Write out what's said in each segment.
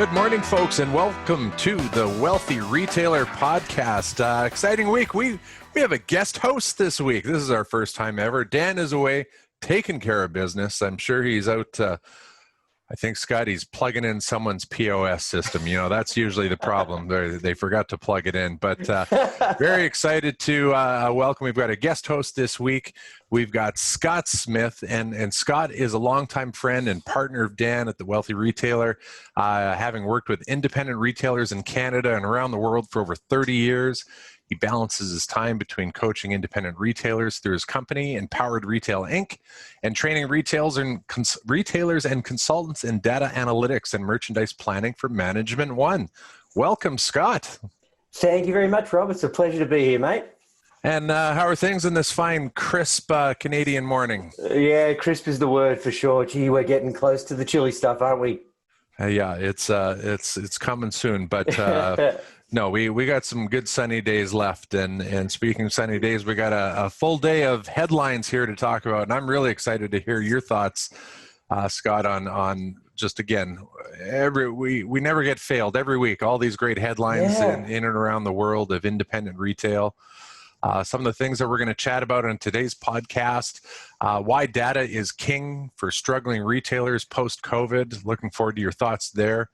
Good morning, folks, and welcome to the Wealthy Retailer Podcast. Exciting week. We have a guest host this week. This is our first time ever. Dan is away taking care of business. I'm sure he's out. I think, Scott, he's plugging in someone's POS system. You know, that's usually the problem. They forgot to plug it in. But very excited to welcome. We've got a guest host this week. We've got Scott Smith, and Scott is a longtime friend and partner of Dan at the Wealthy Retailer, having worked with independent retailers in Canada and around the world for over 30 years. He balances his time between coaching independent retailers through his company, Empowered Retail Inc., and training retailers and consultants in data analytics and merchandise planning for Management One. Welcome, Scott. Thank you very much, Rob. It's a pleasure to be here, mate. And how are things in this fine, crisp Canadian morning? Yeah, crisp is the word for sure. Gee, we're getting close to the chilly stuff, aren't we? Yeah, it's coming soon, but no, we got some good sunny days left. And speaking of sunny days, we got a full day of headlines here to talk about, and I'm really excited to hear your thoughts, Scott, on just again, we never get failed every week. All these great headlines in and around the world of independent retail. Some of the things that we're going to chat about in today's podcast, why data is king for struggling retailers post-COVID. Looking forward to your thoughts there.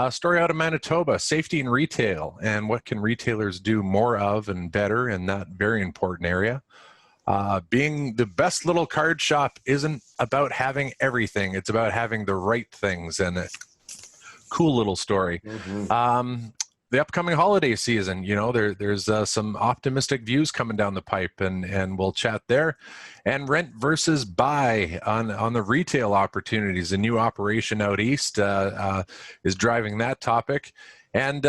Story out of Manitoba, safety in retail, and what can retailers do more of and better in that very important area. Being the best little card shop isn't about having everything. It's about having the right things, and a cool little story. Mm-hmm. The upcoming holiday season, you know, there's some optimistic views coming down the pipe, and we'll chat there. And rent versus buy on the retail opportunities. A new operation out east is driving that topic. And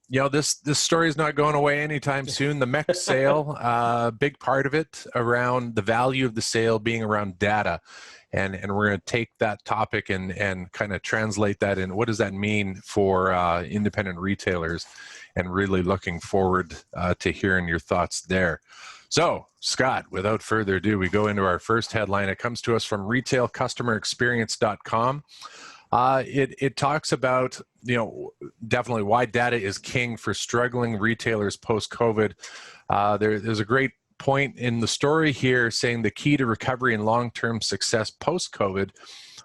you know, this story is not going away anytime soon. The MEC sale, big part of it around the value of the sale being around data. And we're going to take that topic and kind of translate that in. What does that mean for independent retailers? And really looking forward to hearing your thoughts there. So, Scott, without further ado, we go into our first headline. It comes to us from retailcustomerexperience.com. It talks about, you know, definitely why data is king for struggling retailers post-COVID. There's a great point in the story here saying the key to recovery and long-term success post-COVID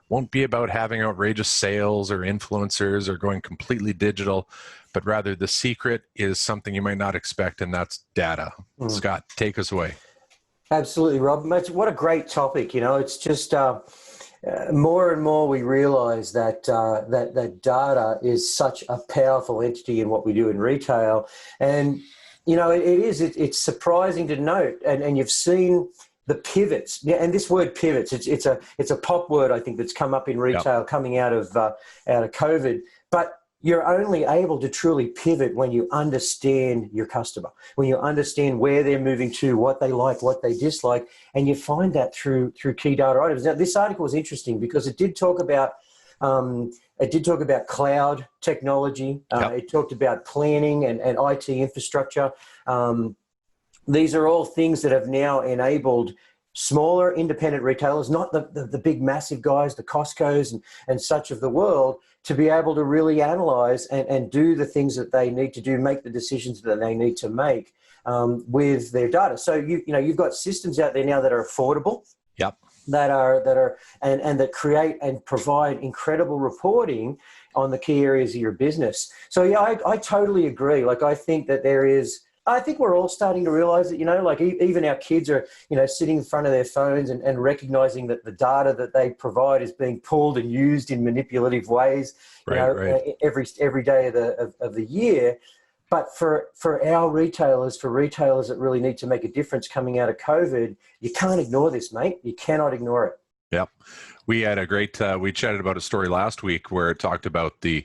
won't be about having outrageous sales or influencers or going completely digital, but rather the secret is something you might not expect, and that's data. Scott, take us away. Absolutely, Rob. What a great topic. You know, it's just more and more we realize that that data is such a powerful entity in what we do in retail. And you know, it's surprising to note, and you've seen the pivots. Yeah, and this word pivots, it's a pop word, I think, that's come up in retail coming out of COVID. But you're only able to truly pivot when you understand your customer, when you understand where they're moving to, what they like, what they dislike, and you find that through key data items. Now, this article was interesting because it did talk about cloud technology. It talked about planning and IT infrastructure. These are all things that have now enabled smaller independent retailers, not the big massive guys, the Costcos and such of the world, to be able to really analyze and do the things that they need to do, make the decisions that they need to make with their data. So you've got systems out there now that are affordable. Yep. That are and that create and provide incredible reporting on the key areas of your business. So yeah, I totally agree. Like, I think we're all starting to realize that, you know, like even our kids are, you know, sitting in front of their phones and recognizing that the data that they provide is being pulled and used in manipulative ways, every day of the year. But for our retailers, for retailers that really need to make a difference coming out of COVID, you can't ignore this, mate. You cannot ignore it. Yep. We had a great, we chatted about a story last week where it talked about the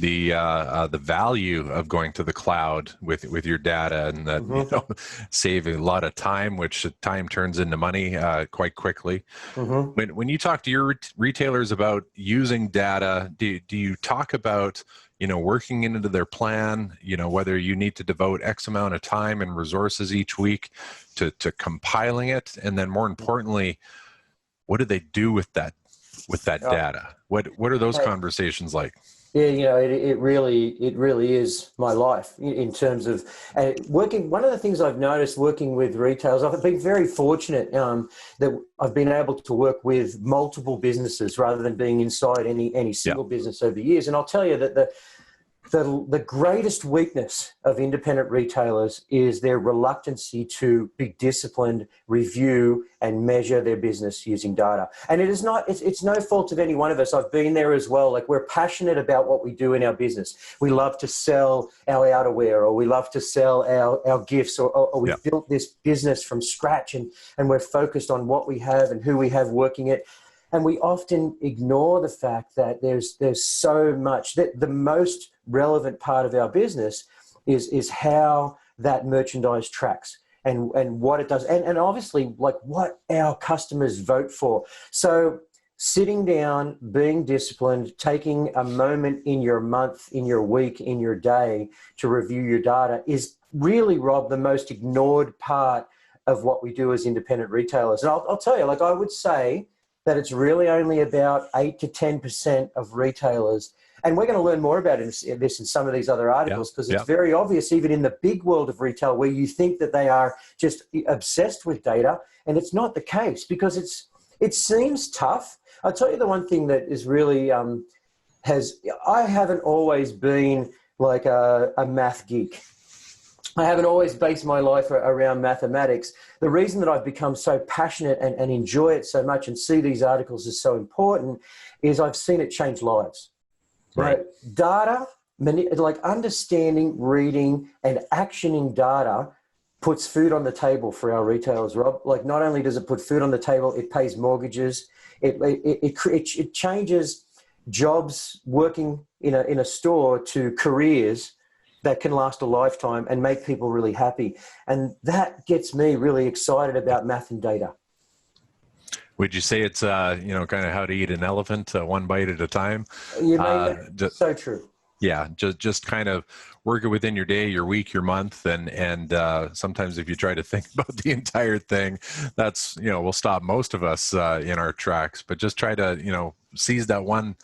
value of going to the cloud with your data, and that, you know, saving a lot of time, which time turns into money quite quickly. When you talk to your retailers about using data, do you talk about, you know, working into their plan, you know, whether you need to devote X amount of time and resources each week to compiling it, and then more importantly, what do they do with that data? What are those conversations like? Yeah, you know, it really is my life in terms of working. One of the things I've noticed working with retailers, I've been very fortunate that I've been able to work with multiple businesses rather than being inside any Yeah. single business over the years. And I'll tell you that the greatest weakness of independent retailers is their reluctancy to be disciplined, review, and measure their business using data. And it is not, it's no fault of any one of us. I've been there as well. Like, we're passionate about what we do in our business. We love to sell our outerwear, or we love to sell our gifts, or we've built this business from scratch, and we're focused on what we have and who we have working it. And we often ignore the fact that there's so much, that the most relevant part of our business is how that merchandise tracks and what it does. And obviously, like, what our customers vote for. So sitting down, being disciplined, taking a moment in your month, in your week, in your day to review your data is really, Rob, the most ignored part of what we do as independent retailers. And I'll tell you, like, I would say that it's really only about 8 to 10% of retailers. And we're going to learn more about this in some of these other articles, because it's very obvious, even in the big world of retail, where you think that they are just obsessed with data, and it's not the case, because it seems tough. I'll tell you the one thing that is really I haven't always been like a math geek. I haven't always based my life around mathematics. The reason that I've become so passionate and enjoy it so much and see these articles as so important is I've seen it change lives. Right. You know, data, like understanding, reading, and actioning data puts food on the table for our retailers, Rob. Like, not only does it put food on the table, it pays mortgages. It changes jobs working in a store to careers that can last a lifetime and make people really happy. And that gets me really excited about math and data. Would you say it's, kind of how to eat an elephant one bite at a time? You mean so true. Yeah, just kind of work it within your day, your week, your month, and sometimes if you try to think about the entire thing, that's will stop most of us in our tracks. But just try to seize that one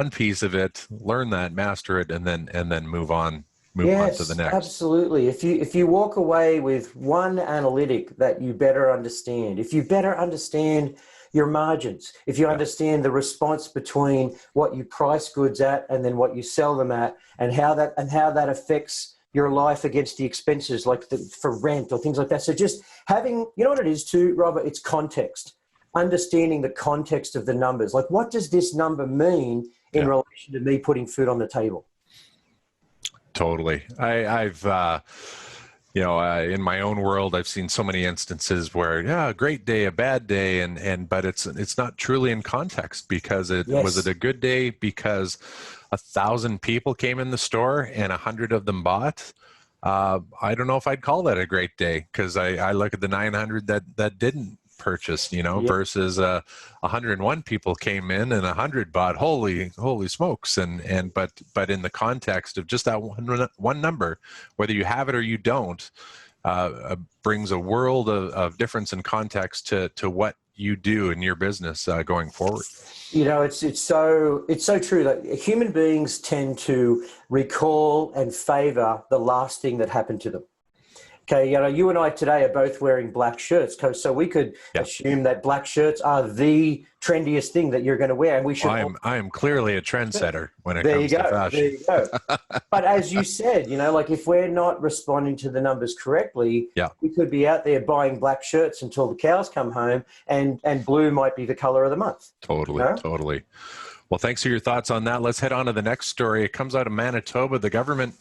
piece of it, learn that, master it, and then move on. Move on to the next. Absolutely. If you walk away with one analytic that you better understand, if you better understand your margins, if you understand the response between what you price goods at and then what you sell them at, and how that affects your life against the expenses, like for rent or things like that. So just having, what it is too, Robert, it's context. Understanding the context of the numbers. Like, what does this number mean in relation to me putting food on the table? Totally. I've in my own world, I've seen so many instances where, a great day, a bad day, but it's not truly in context, because was it a good day because 1,000 people came in the store and 100 of them bought? I don't know if I'd call that a great day, because I look at the 900 that didn't purchase, versus 101 people came in and 100 bought. Holy smokes! But in the context of just that one number, whether you have it or you don't, brings a world of difference in context to what you do in your business going forward. It's so true that human beings tend to recall and favor the last thing that happened to them. Okay, you and I today are both wearing black shirts, so we could assume that black shirts are the trendiest thing that you're going to wear, and we should. I am clearly a trendsetter when it comes to fashion. There you go. But as you said, like, if we're not responding to the numbers correctly, we could be out there buying black shirts until the cows come home, and blue might be the color of the month. Totally. Well, thanks for your thoughts on that. Let's head on to the next story. It comes out of Manitoba. The government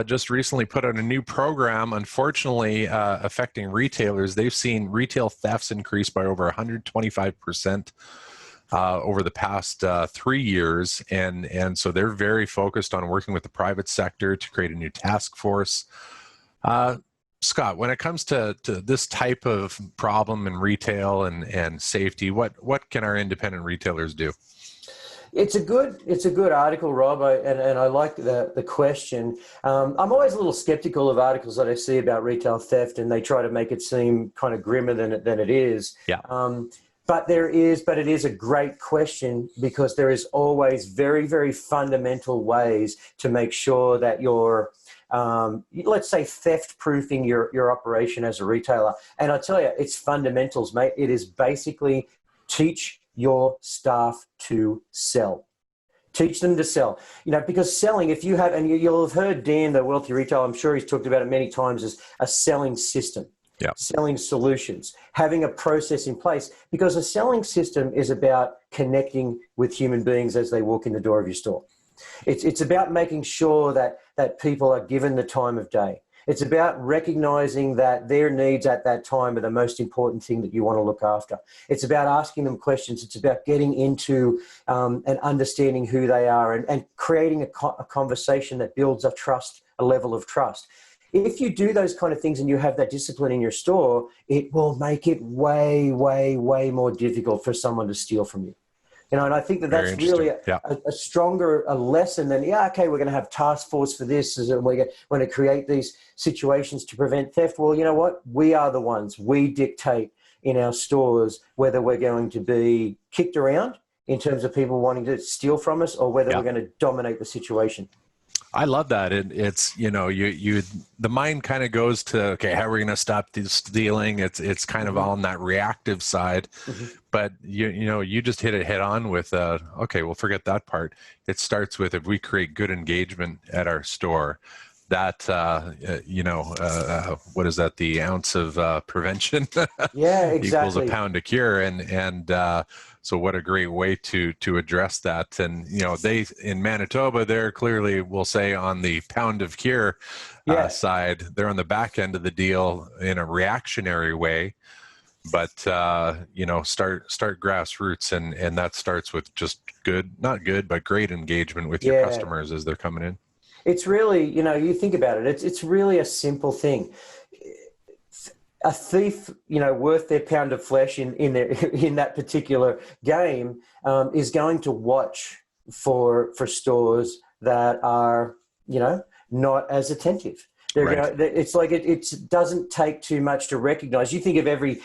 just recently put out a new program, unfortunately, affecting retailers. They've seen retail thefts increase by over 125% over the past 3 years. And so they're very focused on working with the private sector to create a new task force. Scott, when it comes to this type of problem in retail and safety, what can our independent retailers do? It's a good article, Rob, and I like the question. I'm always a little skeptical of articles that I see about retail theft, and they try to make it seem kind of grimmer than it is. Yeah. But it is a great question, because there is always very, very fundamental ways to make sure that you're, let's say, theft proofing your operation as a retailer. And I tell you, it's fundamentals, mate. It is basically teach your staff to sell. Teach them to sell, because selling, if you have, and you'll have heard Dan, the wealthy retailer, I'm sure he's talked about it many times, as a selling system. Yeah. Selling solutions, having a process in place, because a selling system is about connecting with human beings as they walk in the door of your store. It's about making sure that people are given the time of day. It's about recognizing that their needs at that time are the most important thing that you want to look after. It's about asking them questions. It's about getting into and understanding who they are, and creating a conversation that builds a level of trust. If you do those kind of things and you have that discipline in your store, it will make it way, way, way more difficult for someone to steal from you. And I think that's really a stronger lesson than, okay, we're going to have task force for this, and we're going to create these situations to prevent theft. Well, you know what? We are the ones. We dictate in our stores whether we're going to be kicked around in terms of people wanting to steal from us, or whether we're going to dominate the situation. I love that. It's, the mind kind of goes to, okay, how are we going to stop this stealing? It's kind of on that reactive side, but you just hit it head on with, okay, well, forget that part. It starts with, if we create good engagement at our store, that, what is that? The ounce of prevention equals a pound of cure. And so what a great way to address that. And, they, in Manitoba, they're clearly, we'll say, on the pound of cure side. They're on the back end of the deal in a reactionary way. But, start grassroots. And that starts with just not good, but great engagement with your customers as they're coming in. It's really, you think about it, it's really a simple thing. A thief, worth their pound of flesh in that particular game, is going to watch for stores that are, not as attentive. It's like it doesn't take too much to recognize. You think of every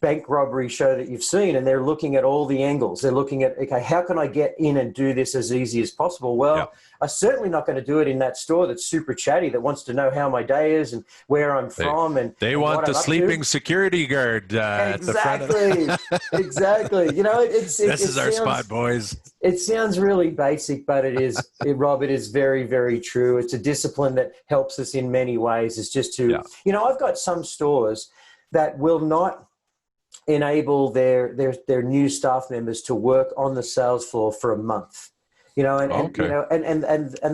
bank robbery show that you've seen, and they're looking at all the angles. They're looking at, okay, how can I get in and do this as easy as possible? Well, I'm certainly not going to do it in that store that's super chatty, that wants to know how my day is and where I'm from. And they want the sleeping security guard at the front of Exactly. This is our spot, boys. It sounds really basic, but Rob, it is very, very true. It's a discipline that helps us in many ways. It's just to, I've got some stores that will not enable their new staff members to work on the sales floor for a month, and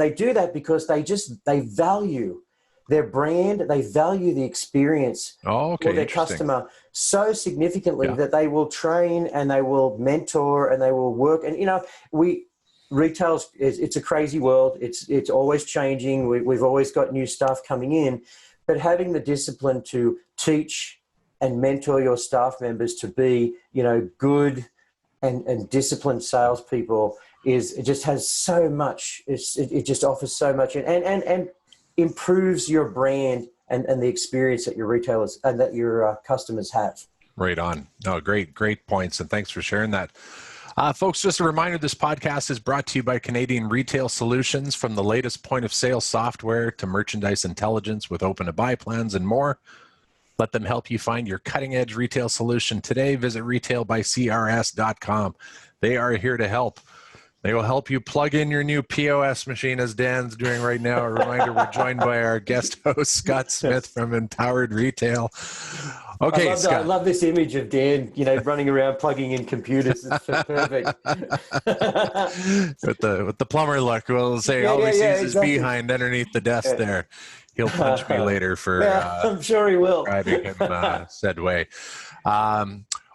they do that because they value their brand, they value the experience for their customer so significantly that they will train and they will mentor and they will work. And retail's it's a crazy world. It's always changing. We've always got new stuff coming in, but having the discipline to teach and mentor your staff members to be, good and disciplined salespeople it just has so much. It just offers so much and improves your brand and the experience that your retailers and that your customers have. Right on. No, great points, and thanks for sharing that. Folks, just a reminder, this podcast is brought to you by Canadian Retail Solutions. From the latest point of sale software to merchandise intelligence with open to buy plans and more. Let them help you find your cutting-edge retail solution today. Visit retailbycrs.com. They are here to help. They will help you plug in your new POS machine, as Dan's doing right now. A reminder, we're joined by our guest host, Scott Smith from Empowered Retail. Okay, I love this image of Dan, running around plugging in computers. It's perfect. with the plumber look, we'll say all he sees is behind underneath the desk there. He'll punch me later for I'm sure he will. describing him said way.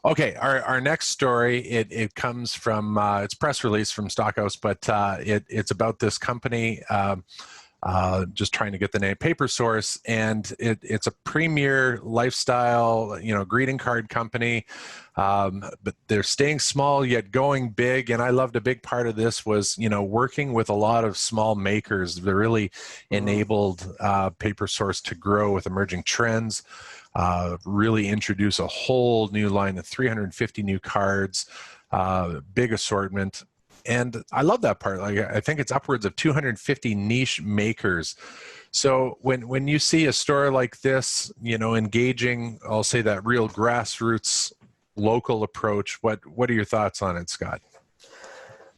Okay, our next story, it comes from, it's press release from Stockhouse, but it's about this company, just trying to get the name, Paper Source, and it's a premier lifestyle, greeting card company, but they're staying small yet going big. And I loved a big part of this was, working with a lot of small makers. They really enabled Paper Source to grow with emerging trends. really introduce a whole new line of 350 new cards, big assortment. And I love that part. Like, I think it's upwards of 250 niche makers. So when you see a store like this, engaging, I'll say that real grassroots local approach, what are your thoughts on it, Scott?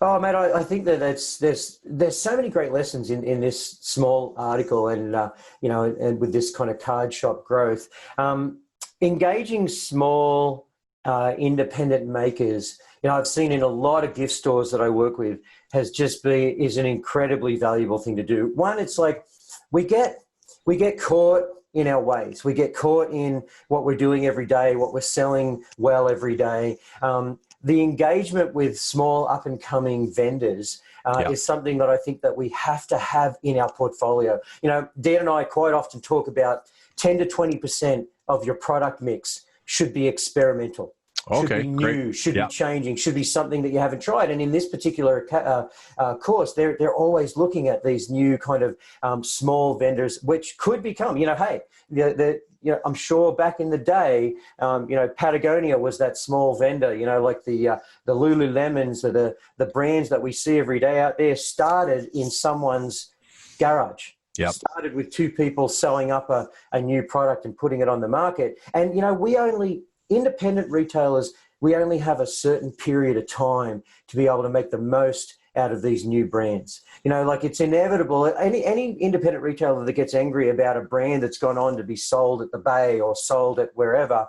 Oh, mate, I think that there's so many great lessons in this small article, and and with this kind of card shop growth, engaging small independent makers. I've seen in a lot of gift stores that I work with is an incredibly valuable thing to do. One, it's like we get caught in our ways. We get caught in what we're doing every day, what we're selling well every day. The engagement with small up-and-coming vendors is something that I think that we have to have in our portfolio. Dan and I quite often talk about 10 to 20% of your product mix should be experimental. Should be new, great. Should be changing, should be something that you haven't tried. And in this particular course, they're always looking at these new kind of small vendors, which could become, hey, I'm sure back in the day, Patagonia was that small vendor, like the Lululemons or the brands that we see every day out there started in someone's garage. Yep. Started with two people sewing up a new product and putting it on the market. And, independent retailers, we only have a certain period of time to be able to make the most out of these new brands. Like it's inevitable. Any independent retailer that gets angry about a brand that's gone on to be sold at the Bay or sold at wherever,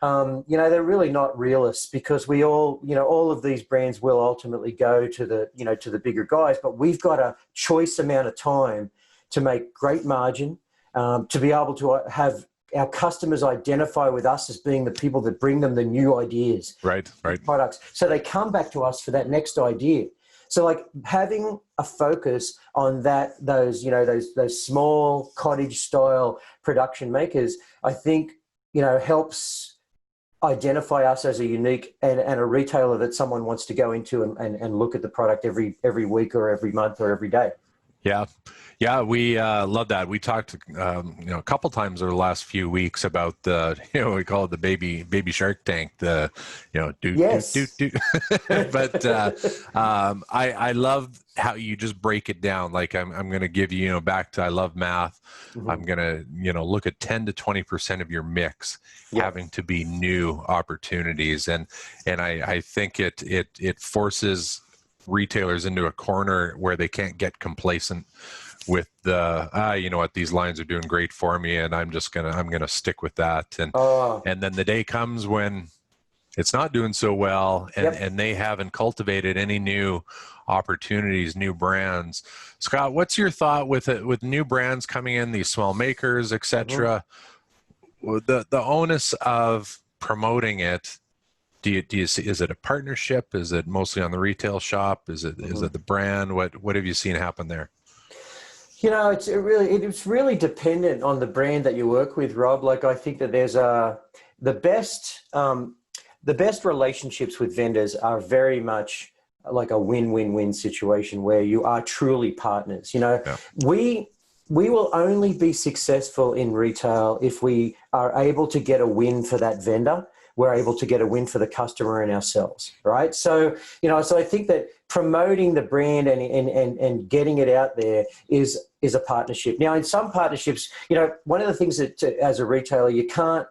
they're really not realists, because we all of these brands will ultimately go to the bigger guys, but we've got a choice amount of time to make great margin, to be able to have our customers identify with us as being the people that bring them the new ideas, right, products. So they come back to us for that next idea. So like having a focus on those small cottage style production makers, I think, helps identify us as a unique and a retailer that someone wants to go into and look at the product every week or every month or every day. Yeah, we love that. We talked, a couple times over the last few weeks about the, we call it the baby Shark Tank. The, do. But I love how you just break it down. Like I'm going to give you, back to I love math. Mm-hmm. I'm going to, look at 10 to 20% of your mix having to be new opportunities, and I think it forces retailers into a corner where they can't get complacent with the these lines are doing great for me, and I'm gonna stick with that, and then the day comes when it's not doing so well, and they haven't cultivated any new opportunities, new brands. Scott, what's your thought with new brands coming in, these small makers, etc.? The onus of promoting it. Do you see? Is it a partnership? Is it mostly on the retail shop? Is it the brand? What have you seen happen there? It's really dependent on the brand that you work with, Rob. Like I think that there's the best relationships with vendors are very much like a win-win-win situation where you are truly partners. We will only be successful in retail if we are able to get a win for that vendor. We're able to get a win for the customer and ourselves, right? So, so I think that promoting the brand and getting it out there is a partnership. Now, in some partnerships, one of the things that as a retailer, you can't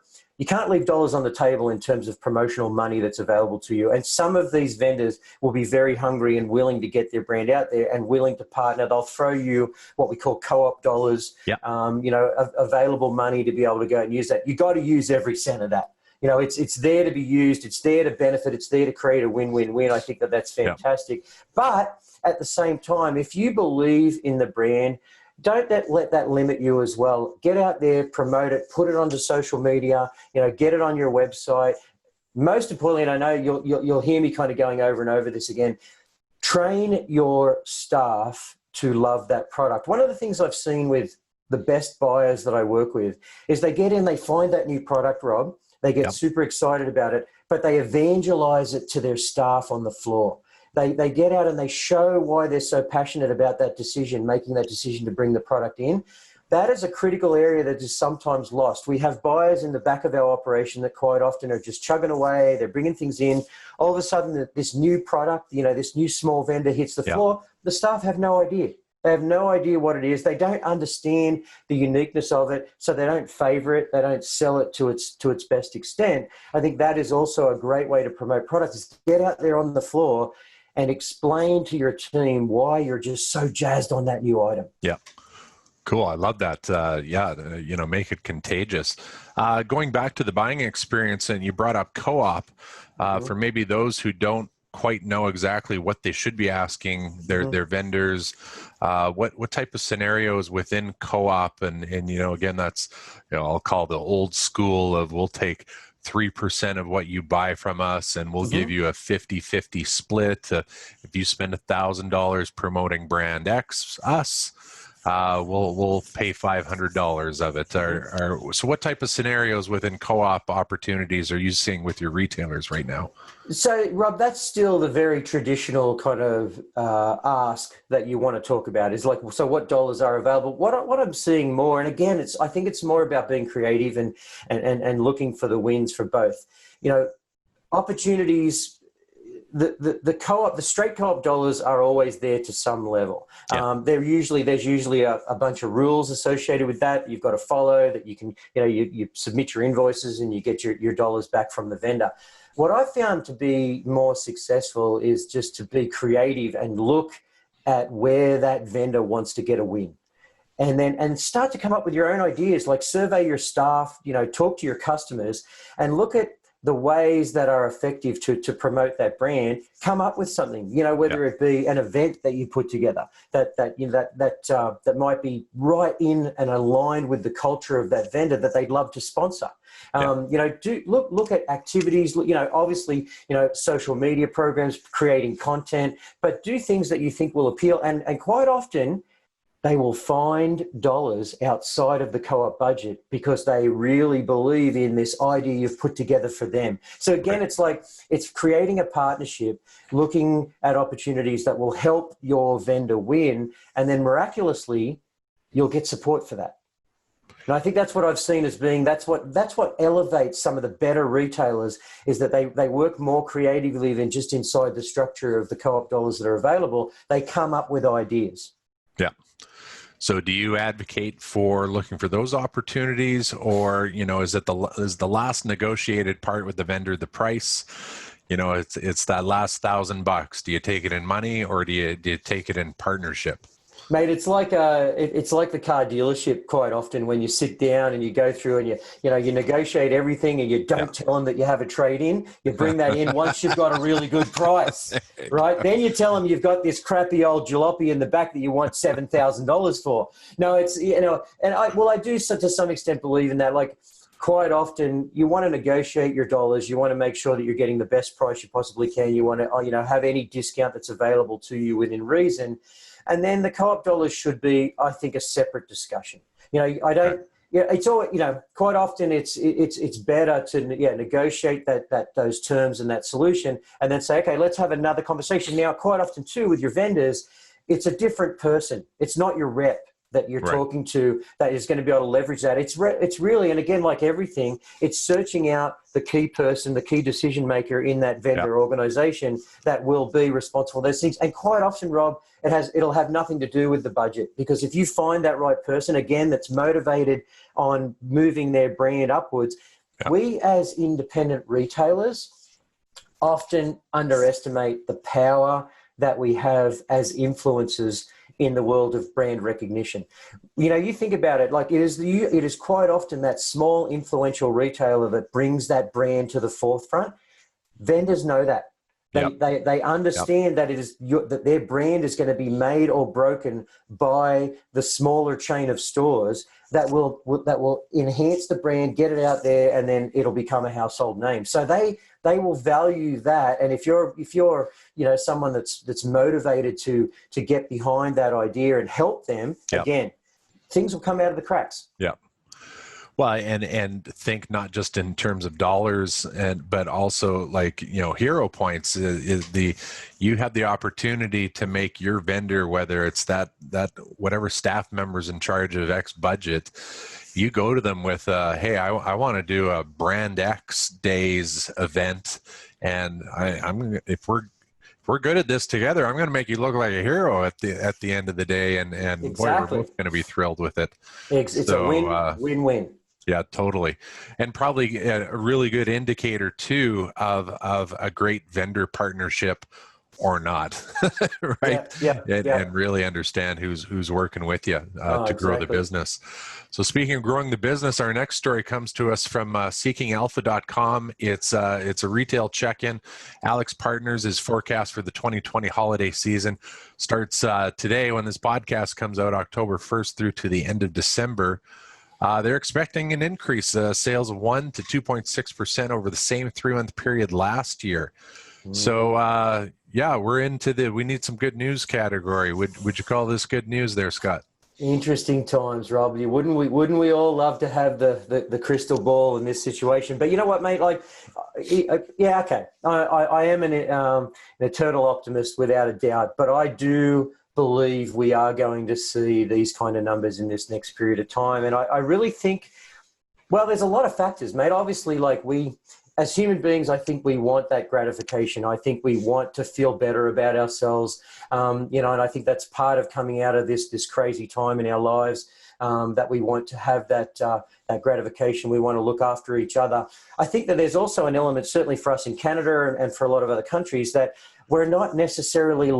leave dollars on the table in terms of promotional money that's available to you. And some of these vendors will be very hungry and willing to get their brand out there and willing to partner. They'll throw you what we call co-op dollars, available money to be able to go and use that. You got to use every cent of that. It's there to be used. It's there to benefit. It's there to create a win-win-win. I think that's fantastic. But at the same time, if you believe in the brand, don't let that limit you as well. Get out there, promote it, put it onto social media, get it on your website. Most importantly, and I know you'll hear me kind of going over and over this again, train your staff to love that product. One of the things I've seen with the best buyers that I work with is they get in, they find that new product, Rob, they get super excited about it, but they evangelize it to their staff on the floor. They get out and they show why they're so passionate about that decision, making that decision to bring the product in. that is a critical area that is sometimes lost. We have buyers in the back of our operation that quite often are just chugging away. They're bringing things in. All of a sudden, this new product, this new small vendor hits the floor. The staff have no idea. They have no idea what it is. They don't understand the uniqueness of it, so they don't favor it. They don't sell it to its best extent. I think that is also a great way to promote products, is get out there on the floor and explain to your team why you're just so jazzed on that new item. Yeah. Cool. I love that. Make it contagious. Going back to the buying experience, and you brought up Co-op, for maybe those who don't quite know exactly what they should be asking their vendors, what type of scenarios within Co-op, and again, that's, I'll call the old school of, we'll take 3% of what you buy from us and we'll give you a 50-50 split. If you spend $1,000 promoting brand X, us, we'll pay $500 of it. So what type of scenarios within Co-op opportunities are you seeing with your retailers right now? So, Rob, that's still the very traditional kind of ask that you want to talk about, is like, so what dollars are available? What I'm seeing more, and again, I think it's more about being creative and looking for the wins for both. Opportunities. The co-op, the straight co-op dollars are always there to some level. There's usually a bunch of rules associated with that. You've got to follow that. You can, you submit your invoices and you get your dollars back from the vendor. What I found to be more successful is just to be creative and look at where that vendor wants to get a win. And start to come up with your own ideas, like survey your staff, talk to your customers and look at the ways that are effective to promote that brand. Come up with something, whether it be an event that you put together that might be right in and aligned with the culture of that vendor that they'd love to sponsor. Look at activities, obviously, social media programs, creating content, but do things that you think will appeal. And quite often, they will find dollars outside of the co-op budget because they really believe in this idea you've put together for them. So again, it's creating a partnership, looking at opportunities that will help your vendor win, and then miraculously, you'll get support for that. And I think that's what I've seen as being, that's what elevates some of the better retailers, is that they work more creatively than just inside the structure of the co-op dollars that are available. They come up with ideas. Yeah. So do you advocate for looking for those opportunities, or, is the last negotiated part with the vendor the price? It's that last $1,000. Do you take it in money, or do you take it in partnership? Mate, it's like the car dealership quite often, when you sit down and you go through and you negotiate everything, and you don't tell them that you have a trade-in. You bring that in once you've got a really good price, right? Then you tell them you've got this crappy old jalopy in the back that you want $7,000 for. No, it's, and I do to some extent believe in that. Like, quite often you want to negotiate your dollars. You want to make sure that you're getting the best price you possibly can. You want to, have any discount that's available to you within reason. And then the co-op dollars should be, I think, a separate discussion. It's all, quite often it's better to negotiate those terms and that solution, and then say, okay, let's have another conversation. Now, quite often too, with your vendors, it's a different person. It's not your rep that you're talking to that is going to be able to leverage that. It's really, and again, like everything, it's searching out the key person, the key decision maker in that vendor organization that will be responsible for those things. And quite often, Rob, it'll have nothing to do with the budget, because if you find that right person, again, that's motivated on moving their brand upwards, we as independent retailers often underestimate the power that we have as influencers in the world of brand recognition. You think about it, like it is quite often that small influential retailer that brings that brand to the forefront. Vendors know that. They understand that that their brand is going to be made or broken by the smaller chain of stores that will enhance the brand, get it out there, and then it'll become a household name. So they will value that. And if you're someone that's motivated to get behind that idea and help them, again, things will come out of the cracks. Yeah. Well, and think not just in terms of dollars, but also, like, hero points is the you have the opportunity to make your vendor, whether it's that whatever staff members in charge of X budget, you go to them with, hey, I want to do a brand X days event, and if we're good at this together, I'm going to make you look like a hero at the end of the day, and boy, we're Exactly. both going to be thrilled with it. It's a So win-win-win. yeah, totally. And probably a really good indicator too of a great vendor partnership or not, right? Yeah, yeah, yeah. And really understand who's working with you Oh, to grow the exactly. business. So speaking of growing the business, our next story comes to us from seekingalpha.com. It's a retail check-in. Alex Partners is forecast for the 2020 holiday season. Starts today when this podcast comes out, October 1st through to the end of December. They're expecting an increase, sales of 1 to 2.6% over the same 3-month period last year. So, yeah, we're into we need some good news category. Would you call this good news there, Scott? Interesting times, Rob. Wouldn't we all love to have the crystal ball in this situation? But you know what, mate? Like, yeah, okay. I am an eternal optimist without a doubt, but I do believe we are going to see these kind of numbers in this next period of time. And I really think, well, there's a lot of factors, mate. Obviously, like, we, as human beings, I think we want that gratification. I think we want to feel better about ourselves, and I think that's part of coming out of this crazy time in our lives, that we want to have that gratification. We want to look after each other. I think that there's also an element, certainly for us in Canada and for a lot of other countries, that we're not necessarily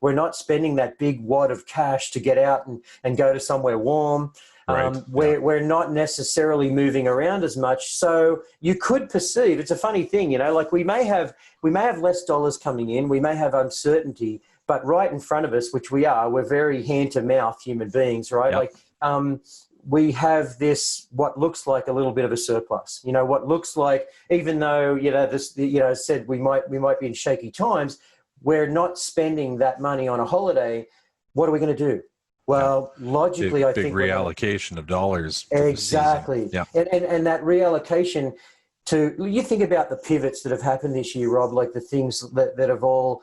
we're not spending that big wad of cash to get out and go to somewhere warm. Right. We're not necessarily moving around as much. So you could perceive, it's a funny thing, like we may have less dollars coming in, we may have uncertainty, but right in front of us, which we're very hand to mouth human beings, right? Yep. Like, we have this, what looks like a little bit of a surplus, what looks like, even though, said we might be in shaky times, we're not spending that money on a holiday. What are we going to do? Well, logically, I think big reallocation of dollars. Exactly. Yeah. And that reallocation you think about the pivots that have happened this year, Rob, like the things that have all,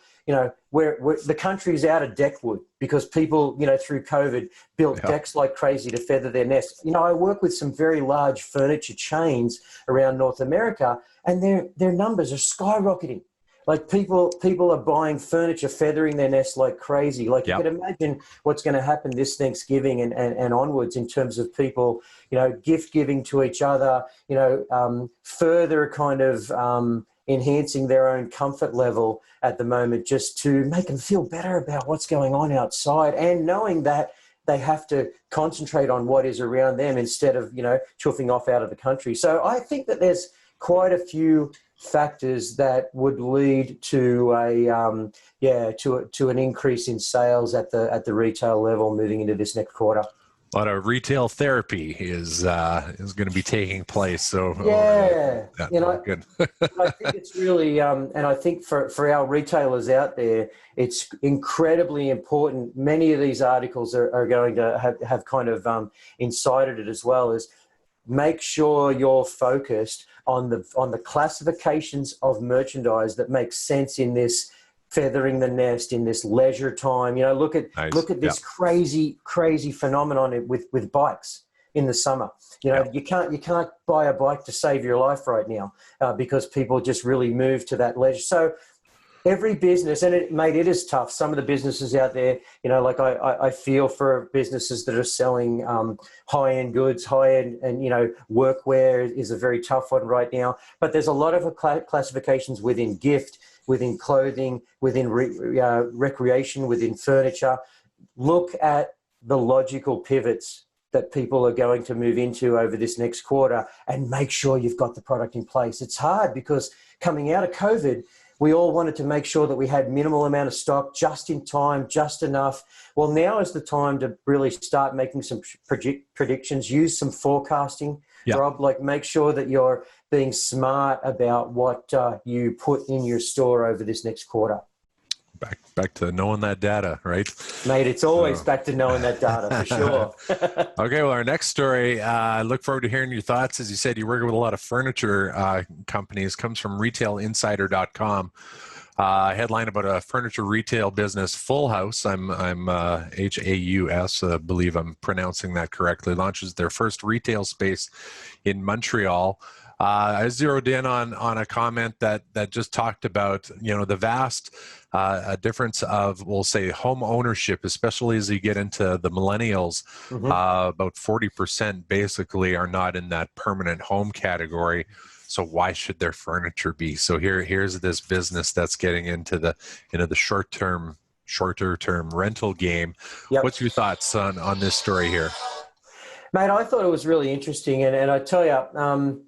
where the country's out of deck wood because people, through COVID built decks like crazy to feather their nests. I work with some very large furniture chains around North America, and their numbers are skyrocketing. Like people are buying furniture, feathering their nests like crazy. Like you can imagine what's going to happen this Thanksgiving and onwards in terms of people, gift giving to each other, further kind of enhancing their own comfort level at the moment, just to make them feel better about what's going on outside, and knowing that they have to concentrate on what is around them instead of, chuffing off out of the country. So I think that there's quite a few factors that would lead to an increase in sales at the retail level moving into this next quarter. A lot of retail therapy is going to be taking place. So good. I think it's really, and I think for our retailers out there, it's incredibly important. Many of these articles are going to have kind of incited it as well, as make sure you're focused on the classifications of merchandise that make sense in this feathering the nest, in this leisure time. Look at this crazy phenomenon with bikes in the summer. You can't buy a bike to save your life right now because people just really move to that leisure. So every business, and it is tough. Some of the businesses out there, like I feel for businesses that are selling high-end goods, high-end, and, workwear is a very tough one right now. But there's a lot of classifications within gift, within clothing, within recreation, within furniture. Look at the logical pivots that people are going to move into over this next quarter, and make sure you've got the product in place. It's hard because coming out of COVID, we all wanted to make sure that we had minimal amount of stock, just in time, just enough. Well, now is the time to really start making some predictions, use some forecasting, Rob, like make sure that you're being smart about what you put in your store over this next quarter. Back to knowing that data, right? Mate, it's always back to knowing that data for sure. Okay, well, our next story, I look forward to hearing your thoughts. As you said, you're working with a lot of furniture companies, comes from retailinsider.com. Headline about a furniture retail business, Full House. I'm Haus, I believe I'm pronouncing that correctly. Launches their first retail space in Montreal. I zeroed in on a comment that just talked about, the vast difference of, we'll say, home ownership, especially as you get into the millennials. About 40% basically are not in that permanent home category. So why should their furniture be? So here's this business that's getting into the shorter term rental game. Yep. What's your thoughts on this story here? Mate, I thought it was really interesting, and I tell you,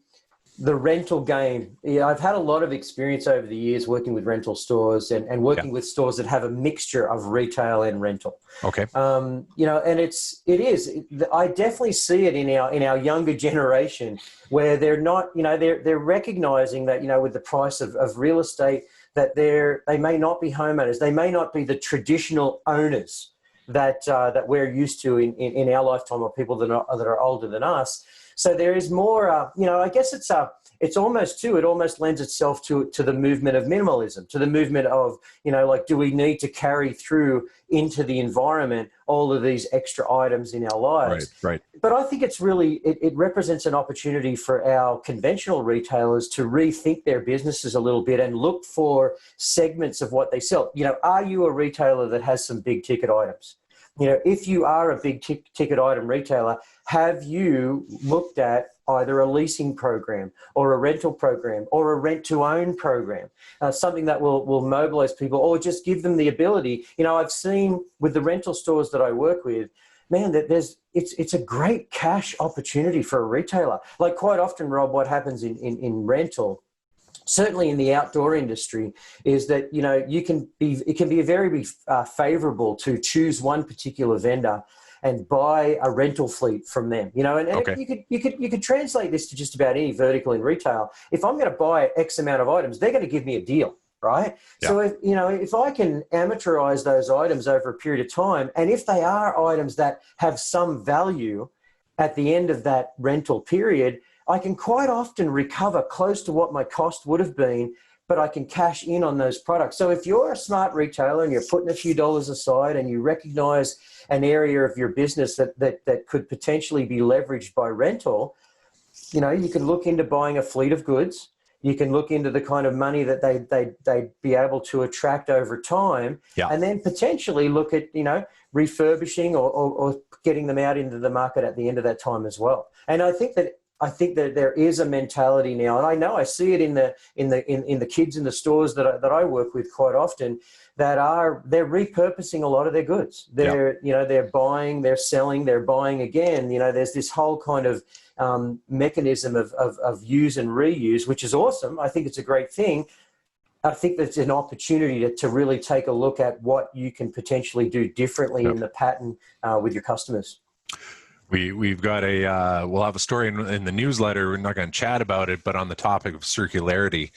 the rental game. I've had a lot of experience over the years working with rental stores and working with stores that have a mixture of retail and rental. Okay. And I definitely see it in our younger generation where they're not, they're recognizing that, with the price of real estate, that they may not be homeowners. They may not be the traditional owners that we're used to in our lifetime, or people that are older than us. So there is more, I guess it almost lends itself to the movement of minimalism, to the movement of, do we need to carry through into the environment all of these extra items in our lives? Right. But I think it's really, it represents an opportunity for our conventional retailers to rethink their businesses a little bit and look for segments of what they sell. Are you a retailer that has some big ticket items? If you are a big ticket item retailer, have you looked at either a leasing program or a rental program or a rent-to-own program, something that will mobilize people or just give them the ability? I've seen with the rental stores that I work with, man, that it's a great cash opportunity for a retailer. Like quite often, Rob, what happens in rental, certainly in the outdoor industry, is that it can be very favorable to choose one particular vendor and buy a rental fleet from them. Okay. You could translate this to just about any vertical in retail. If I'm going to buy X amount of items, they're going to give me a deal, right? Yeah. So if I can amateurize those items over a period of time, and if they are items that have some value at the end of that rental period, I can quite often recover close to what my cost would have been, but I can cash in on those products. So if you're a smart retailer and you're putting a few dollars aside and you recognize an area of your business that could potentially be leveraged by rental, you can look into buying a fleet of goods. You can look into the kind of money that they'd be able to attract over time, and then potentially look at, refurbishing or getting them out into the market at the end of that time as well. And I think that there is a mentality now, and I know I see it in the kids in the stores that I work with quite often, they're repurposing a lot of their goods. They're buying, they're selling, they're buying again. There's this whole kind of mechanism of use and reuse, which is awesome. I think it's a great thing. I think there's an opportunity to really take a look at what you can potentially do differently in the pattern with your customers. We've got we'll have a story in the newsletter. We're not going to chat about it, but on the topic of circularity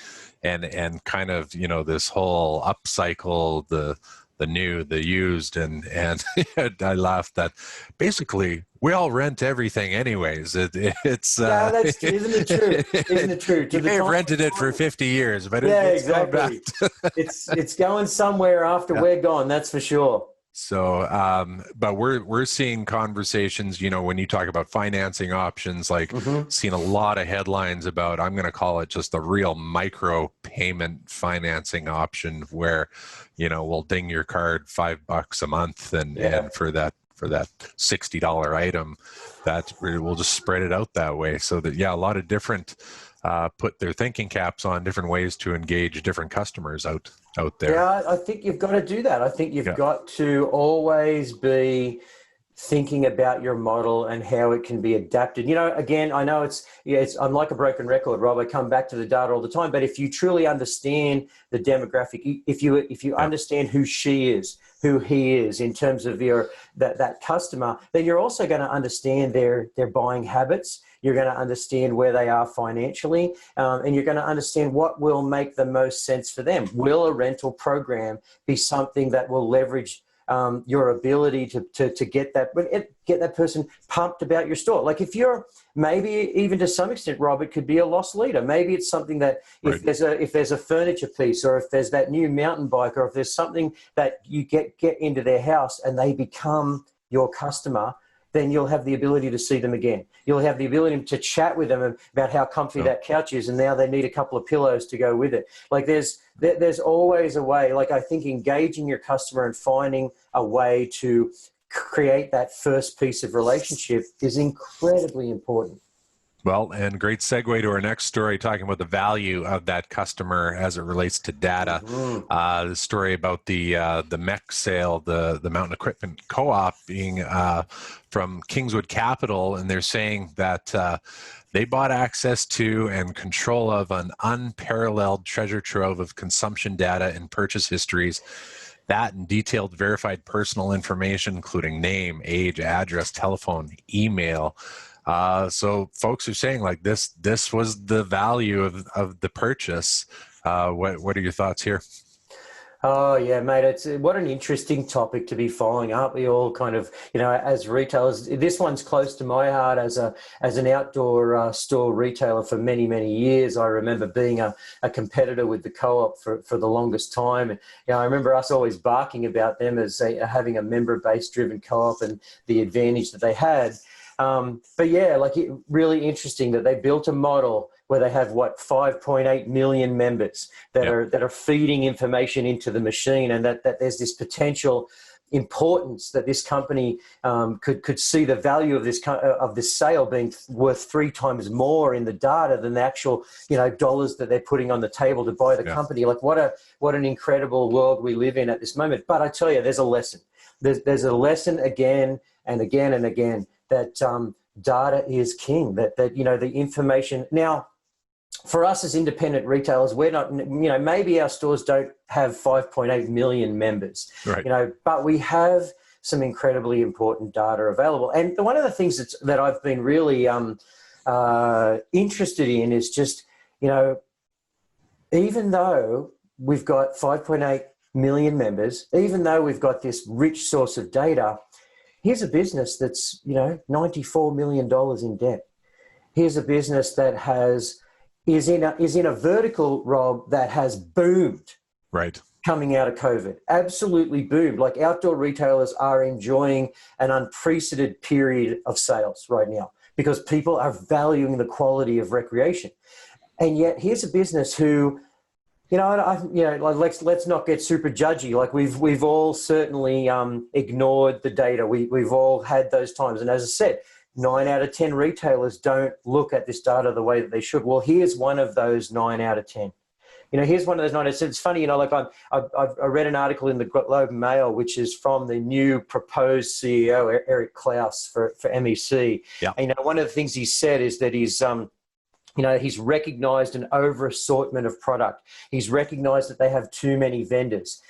and kind of, this whole upcycle, the new, the used, and I laughed that basically we all rent everything anyways. It's that's isn't it true? Isn't it true? You may have rented it for 50 years, but it's exactly. It's going somewhere after we're gone. That's for sure. So, but we're seeing conversations, when you talk about financing options, like seeing a lot of headlines about, I'm going to call it just a real micro payment financing option where, we'll ding your card $5 a month and for that $60 item, that we'll just spread it out that way. So that, a lot of different, put their thinking caps on different ways to engage different customers out there. Yeah, I think you've got to do that. I think you've got to always be thinking about your model and how it can be adapted. Again, I know I'm like a broken record, Rob. I come back to the data all the time, but if you truly understand the demographic, if you understand who she is, who he is in terms of that customer, then you're also going to understand their buying habits. you're going to understand where they are financially, and you're going to understand what will make the most sense for them. Will a rental program be something that will leverage your ability to get that person pumped about your store? Like if you're, maybe even to some extent, Rob, it could be a loss leader. Maybe it's something that if there's a furniture piece, or if there's that new mountain bike, or if there's something that you get into their house and they become your customer, then you'll have the ability to see them again. You'll have the ability to chat with them about how comfy that couch is, and now they need a couple of pillows to go with it. Like there's always a way. Like I think engaging your customer and finding a way to create that first piece of relationship is incredibly important. Well, and great segue to our next story, talking about the value of that customer as it relates to data. The story about the mech sale, the Mountain Equipment Co-op being from Kingswood Capital, and they're saying that they bought access to and control of an unparalleled treasure trove of consumption data and purchase histories. That and detailed verified personal information, including name, age, address, telephone, email. So folks are saying like this was the value of the purchase. What are your thoughts here? Oh yeah, mate, it's what an interesting topic to be following up. We all kind of, as retailers, this one's close to my heart as an outdoor store retailer for many, many years. I remember being a competitor with the Co-op for the longest time. And I remember us always barking about them as having a member-based driven Co-op and the advantage that they had. But yeah, really interesting that they built a model where they have 5.8 million members that are feeding information into the machine, and that there's this potential importance that this company could see the value of this sale being worth 3 times more in the data than the actual dollars that they're putting on the table to buy the company. Like what an incredible world we live in at this moment. But I tell you, there's a lesson. There's a lesson again and again and again that data is king. That the information now. For us as independent retailers, we're not, maybe our stores don't have 5.8 million members, right. But we have some incredibly important data available. And one of the things that I've been really interested in is just, even though we've got 5.8 million members, even though we've got this rich source of data, here's a business that's, $94 million in debt. Here's a business that is in a vertical, Rob, that has boomed. Right. Coming out of COVID. Absolutely boomed. Like outdoor retailers are enjoying an unprecedented period of sales right now because people are valuing the quality of recreation. And yet here's a business who, let's not get super judgy. Like we've all certainly ignored the data. We've all had those times. And as I said, 9 out of 10 retailers don't look at this data the way that they should. Well, here's one of those 9 out of 10. Here's one of those 9 out of 10. It's funny, I read an article in the Globe and Mail, which is from the new proposed CEO, Eric Klaus for MEC. Yeah. And, one of the things he said is that he's recognized an over assortment of product. He's recognized that they have too many vendors.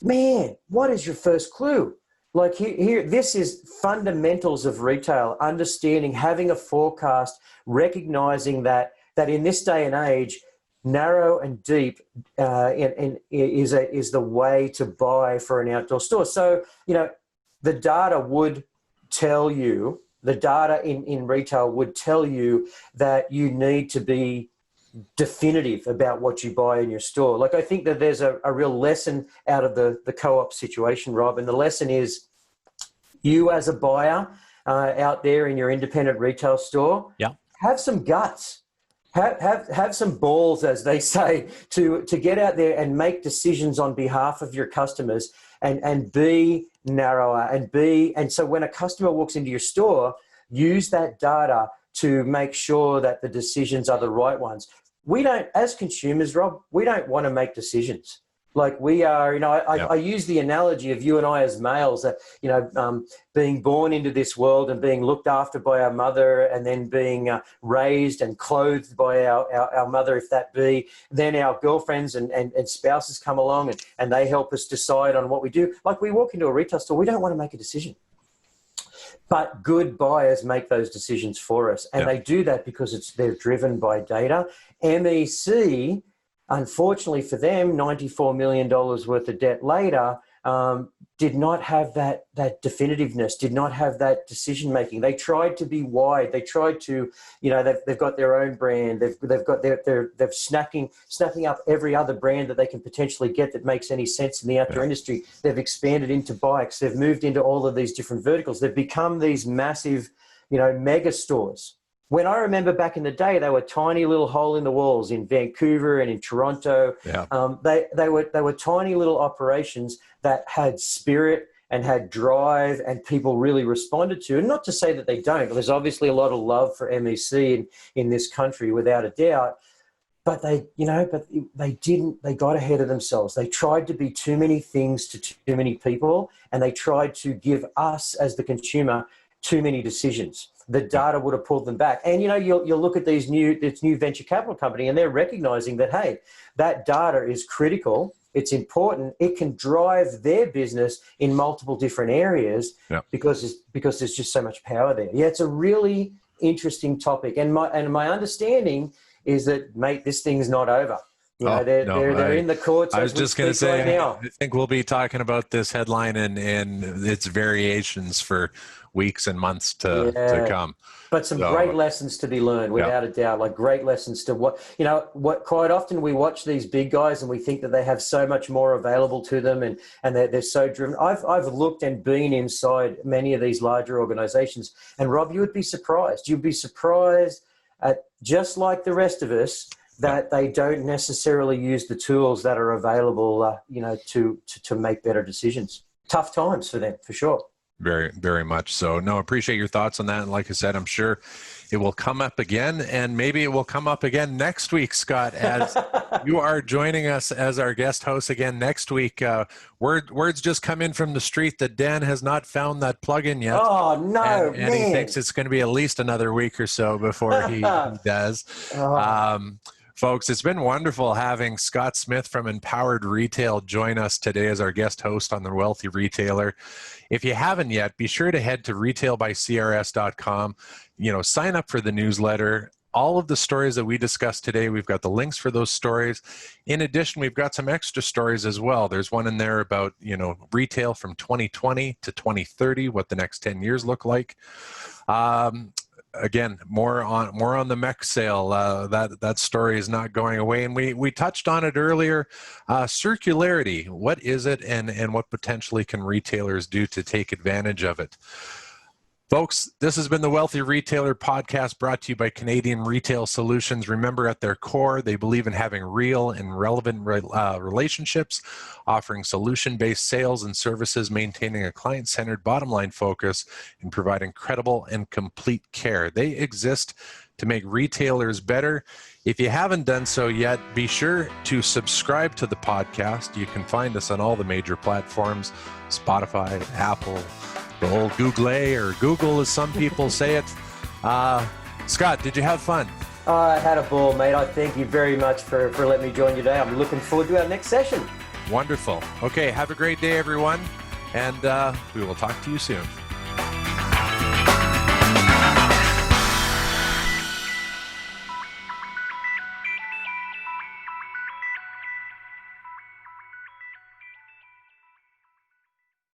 Man, what is your first clue? Like here, this is fundamentals of retail, understanding, having a forecast, recognizing that in this day and age, narrow and deep is the way to buy for an outdoor store. So, the data would tell you, the data in retail would tell you that you need to be definitive about what you buy in your store. Like I think that there's a real lesson out of the Co-op situation, Rob, and the lesson is you as a buyer out there in your independent retail store, have some guts, have some balls, as they say, to get out there and make decisions on behalf of your customers and be narrower and so when a customer walks into your store, use that data to make sure that the decisions are the right ones. We don't, as consumers, Rob, we don't want to make decisions. Like we are, I use the analogy of you and I as males that, being born into this world and being looked after by our mother and then being raised and clothed by our mother, if that be, then our girlfriends and spouses come along and they help us decide on what we do. Like we walk into a retail store, we don't want to make a decision. But good buyers make those decisions for us. And they do that because they're driven by data. MEC, unfortunately for them, $94 million worth of debt later, did not have that definitiveness, did not have that decision making. They tried to be wide. They tried to, they've got their own brand. They're snapping up every other brand that they can potentially get that makes any sense in the outdoor industry. They've expanded into bikes. They've moved into all of these different verticals. They've become these massive, mega stores. When I remember back in the day, they were tiny little hole in the walls in Vancouver and in Toronto. Yeah. They were tiny little operations that had spirit and had drive, and people really responded to. And not to say that they don't. There's obviously a lot of love for MEC in this country, without a doubt. But they didn't. They got ahead of themselves. They tried to be too many things to too many people, and they tried to give us as the consumer too many decisions. The data would have pulled them back. And, you'll look at this new venture capital company, and they're recognizing that, hey, that data is critical. It's important. It can drive their business in multiple different areas because there's just so much power there. Yeah, it's a really interesting topic. And my understanding is that, mate, this thing's not over. They're in the courts. I was just going to say, right now. I think we'll be talking about this headline and its variations for weeks and months to come. But some great lessons to be learned, without a doubt. Like, great lessons to what quite often we watch these big guys and we think that they have so much more available to them, and they're so driven. I've looked and been inside many of these larger organizations, and Rob, you would be surprised. You'd be surprised at, just like the rest of us, that they don't necessarily use the tools that are available, to make better decisions. Tough times for them, for sure. Very, very much so. No, appreciate your thoughts on that. And like I said, I'm sure it will come up again, and maybe it will come up again next week, Scott, as you are joining us as our guest host again next week. Words just come in from the street that Dan has not found that plugin yet. Oh, no, and he thinks it's going to be at least another week or so before he does. Folks, it's been wonderful having Scott Smith from Empowered Retail join us today as our guest host on The Wealthy Retailer. If you haven't yet, be sure to head to retailbycrs.com. Sign up for the newsletter. All of the stories that we discussed today, we've got the links for those stories. In addition, we've got some extra stories as well. There's one in there about, retail from 2020 to 2030, what the next 10 years look like. Again, more on the mech sale. That story is not going away, and we touched on it earlier. Circularity, what is it, and what potentially can retailers do to take advantage of it? Folks, this has been the Wealthy Retailer podcast, brought to you by Canadian Retail Solutions. Remember, at their core, they believe in having real and relevant relationships, offering solution-based sales and services, maintaining a client-centered bottom-line focus, and providing credible and complete care. They exist to make retailers better. If you haven't done so yet, be sure to subscribe to the podcast. You can find us on all the major platforms: Spotify, Apple, the old Google, or Google as some people say it. Scott, did you have fun? I had a ball, mate. I thank you very much for letting me join you today. I'm looking forward to our next session. Wonderful. Okay, have a great day, everyone, and we will talk to you soon.